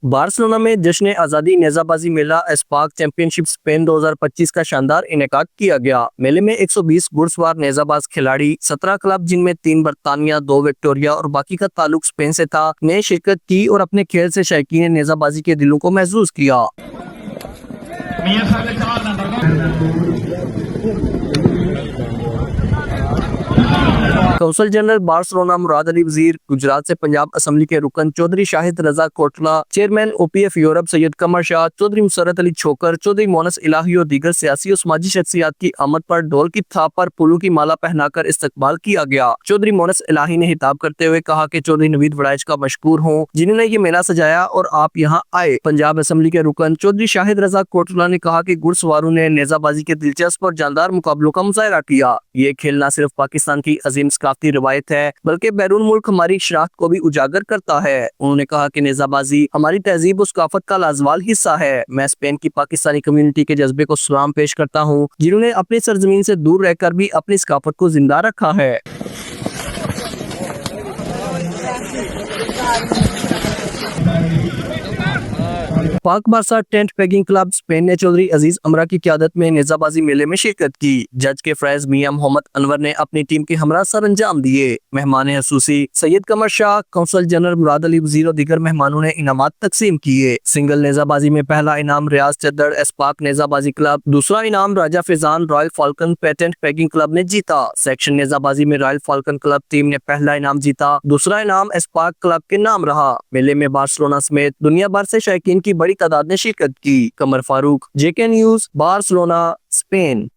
Barcelona में जश्न आज़ादी नेजाबाजी मेला एस्पाक चैंपियनशिप स्पेन 2025 का शानदार इनेकाद किया गया। मेले में 120 घुड़सवार नेजाबाज खिलाड़ी, 17 क्लब जिनमें 3 बर्तानिया, 2 विक्टोरिया और बाकी का ताल्लुक स्पेन से था, ने शिरकत की और अपने खेल से शायकीन नेजाबाजी के दिलों को महसूस किया। Consul general Barcelona Murad Ali Wazir, Gujrat से पंजाब असम्बली के रुकन Chaudhry Shahid Raza Kotla, chairman OPF Europe Syed Qamar Shah, Chaudhry Musarrat Ali Chhokar, Chaudhry Moonis Elahi और दीगर सियासी और समाजी शख्सियात की आमद पर ढोल की थाप पर फूलों की माला पहनाकर इस्तकबाल किया गया। चौधरी मोनस इलाही ने हिताब करते हुए कहा कि चौधरी नवीद वड़ाइच का मशकूर हूँ जिन्होंने ये मेला सजाया और आप यहाँ आए। पंजाब असम्बली के रुकन चौधरी शाहिद रजा कोटला ने कहा कि घुड़सवारों ने नेजाबाजी के दिलचस्प और जानदार मुकाबलों का मुजाहरा किया। ये खेल न सिर्फ पाकिस्तान की अजीम सकाफती रवायत है बल्कि बैरून मुल्क हमारी शनाख्त को भी उजागर करता है। उन्होंने कहा कि नेजाबाजी हमारी तहजीब और सकाफत का लाजवाल हिस्सा है। मैं स्पेन की पाकिस्तानी कम्युनिटी के जज्बे को सलाम पेश करता हूँ जिन्होंने अपनी सरजमीन से दूर रहकर भी अपनी सकाफत को जिंदा रखा है। पाक Barça tent pegging club Spain ने चौधरी अजीज अमरा की क़यादत में नेजाबाजी मेले में शिरकत की। जज के फ्रैज मियां मोहम्मद अनवर ने अपनी टीम के हमरा सर अंजाम दिए। मेहमान हसूसी सैयद कमर शाह, कौंसल जनरल मुराद अली वजीर और दीगर मेहमानों ने इनामात तकसीम किए। सिंगल नेजाबाजी में पहला इनाम रियाज चद्दड़ एस्पाक नेजाबाजी क्लब, दूसरा इनाम राजा फिजान रॉयल फाल्कन पेटेंट पेगिंग क्लब ने जीता। सेक्शन नेजाबाजी में रॉयल फाल्कन क्लब टीम ने पहला इनाम जीता, दूसरा इनाम एस्पाक क्लब के नाम रहा। मेले में बार्सिलोना समेत दुनिया भर से शायकीन की बड़ी तादाद ने शिरकत की। Qamar Farooq, JK news, Barcelona, Spain.